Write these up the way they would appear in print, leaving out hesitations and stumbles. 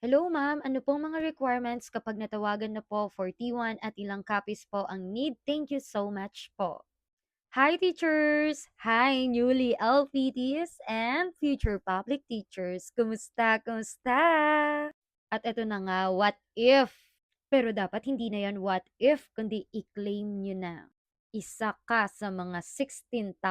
Hello ma'am, ano pong mga requirements kapag natawagan na po 41 at ilang copies po ang need? Thank you so much po. Hi teachers! Hi newly LPTs and future public teachers! Kumusta? Kumusta? At eto na nga, what if? Pero dapat hindi na yan what if, kundi i-claim nyo na. Isa ka sa mga 16,000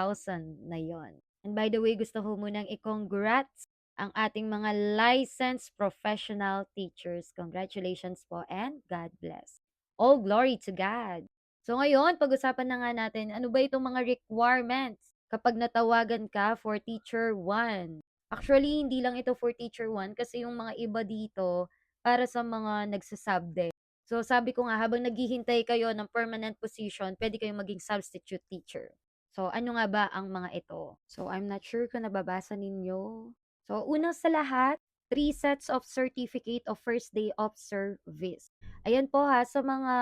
na yon. And by the way, gusto ko munang i-congrats ang ating mga licensed professional teachers. Congratulations po and God bless. All glory to God. So ngayon, pag-usapan na nga natin, ano ba itong mga requirements kapag natawagan ka for teacher 1? Actually, hindi lang ito for teacher 1 kasi yung mga iba dito para sa mga nagsasubde. So sabi ko nga, habang naghihintay kayo ng permanent position, pwede kayong maging substitute teacher. So ano nga ba ang mga ito? So I'm not sure kung nababasa ninyo. So unang sa lahat, 3 sets of certificate of first day of service. Ayan po ha, sa mga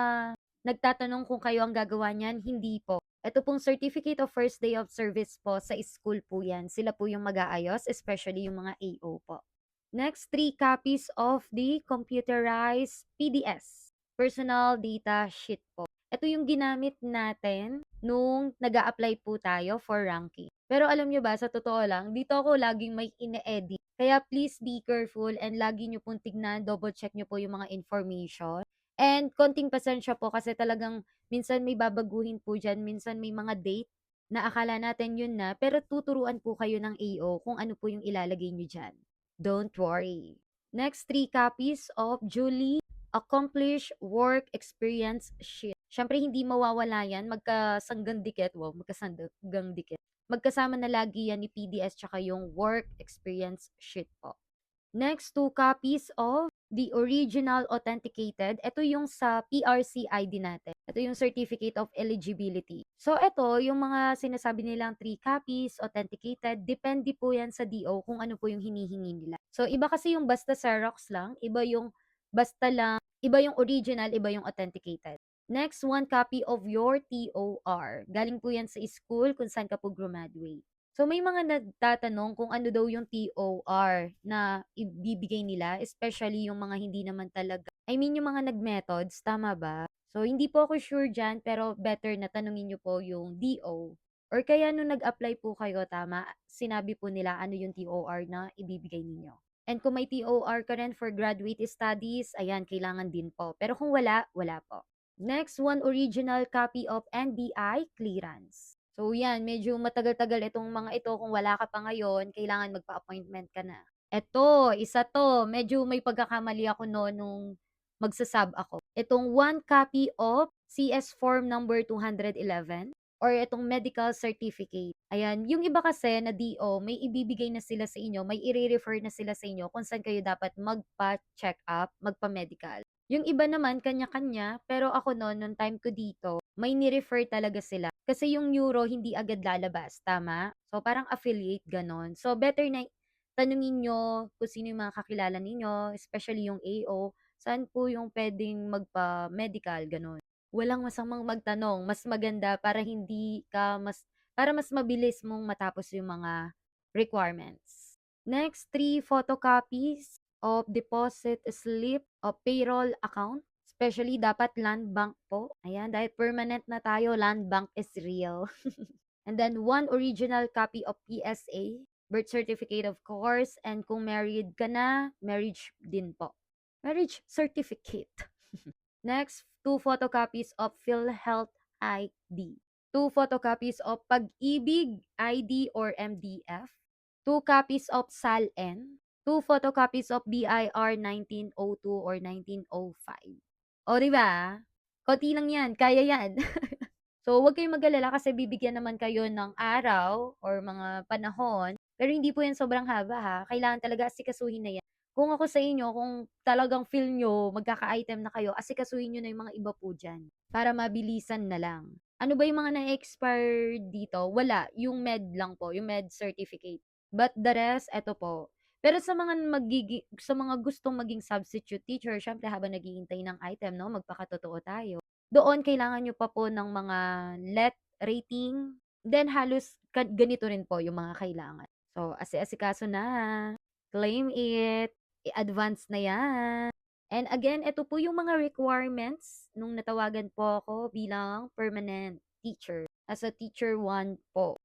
nagtatanong kung kayo ang gagawa niyan, hindi po. Ito pong Certificate of First Day of Service po, sa school po yan. Sila po yung mag-aayos, especially yung mga AO po. Next, 3 copies of the computerized PDS, Personal Data Sheet po. Ito yung ginamit natin nung nag apply po tayo for ranking. Pero alam nyo ba, sa totoo lang, dito ako laging may ine-edit. Kaya please be careful and lagi nyo pong tignan, double check nyo po yung mga information. And konting pasensya po kasi talagang minsan may babaguhin po dyan, minsan may mga date na akala natin yun na, pero tuturuan po kayo ng AO kung ano po yung ilalagay nyo dyan. Don't worry. Next, 3 copies of duly accomplished work experience sheet. Siyempre, hindi mawawala yan. Magkasanggang dikit. Wow, magkasanggang dikit. Magkasama na lagi yan ni PDS tsaka yung work experience sheet po. Next, 2 copies of the original authenticated. Ito yung sa PRC ID natin. Ito yung Certificate of Eligibility. So, ito, yung mga sinasabi nilang 3 copies, authenticated, depende po yan sa DO kung ano po yung hinihingi nila. So, iba kasi yung basta Xerox lang, iba yung basta lang, iba yung original, iba yung authenticated. Next, 1 copy of your TOR. Galing po yan sa school kung saan ka po graduate. So may mga nagtatanong kung ano daw yung TOR na ibibigay nila, especially yung mga hindi naman talaga, I mean yung mga nag-methods, tama ba? So hindi po ako sure dyan, pero better na tanungin nyo po yung DO. Or kaya nung nag-apply po kayo, tama, sinabi po nila ano yung TOR na ibibigay ninyo. And kung may TOR ka rin for graduate studies, ayan, kailangan din po. Pero kung wala, wala po. Next, 1 original copy of NBI clearance. So yan, medyo matagal-tagal itong mga ito. Kung wala ka pa ngayon, kailangan magpa-appointment ka na. Eto, isa to. Medyo may pagkakamali ako no nung magsasab ako. Itong 1 copy of CS form number 211 or itong medical certificate. Ayan, yung iba kasi na DO, may ibibigay na sila sa inyo, may i-refer na sila sa inyo kung saan kayo dapat magpa-check up, magpa-medical. Yung iba naman, kanya-kanya, pero ako noon, nung time ko dito, may ni-refer talaga sila. Kasi yung neuro hindi agad lalabas, tama? So, parang affiliate ganon. So, better na tanungin nyo kung sino yung mga kakilala ninyo, especially yung AO, saan po yung pwedeng magpa-medical, ganon. Walang masamang magtanong, mas maganda para hindi ka para mas mabilis mong matapos yung mga requirements. Next, 3 photocopies of deposit slip of payroll account. Especially dapat land bank po. Ayan, dahil permanent na tayo, land bank is real. And then 1 original copy of PSA, birth certificate of course, and kung married ka na, marriage din po. Marriage certificate. Next, 2 photocopies of PhilHealth ID. 2 photocopies of Pag-ibig ID or MDF. 2 copies of SALN. 2 photocopies of BIR 1902 or 1905. O, di ba? Konti lang yan, kaya yan. So, huwag kayong mag-alala kasi bibigyan naman kayo ng araw or mga panahon. Pero hindi po yan sobrang haba ha. Kailangan talaga asikasuhin na yan. Kung ako sa inyo, kung talagang feel nyo, magkaka-item na kayo, asikasuhin nyo na yung mga iba po dyan. Para mabilisan na lang. Ano ba yung mga na-expire dito? Wala. Yung med lang po. Yung med certificate. But the rest, eto po. Pero sa mga gustong maging substitute teacher, syempre habang naghihintay ng item, no, magpakatotoo tayo. Doon kailangan nyo pa po ng mga let rating, then halos ganito rin po yung mga kailangan. So, asikaso na, claim it. I-advance na yan. And again, ito po yung mga requirements nung natawagan po ako bilang permanent teacher. As a teacher 1 po.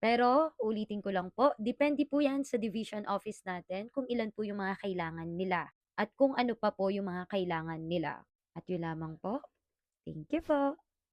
Pero ulitin ko lang po, depende po yan sa division office natin kung ilan po yung mga kailangan nila at kung ano pa po yung mga kailangan nila. At yun lamang po. Thank you po.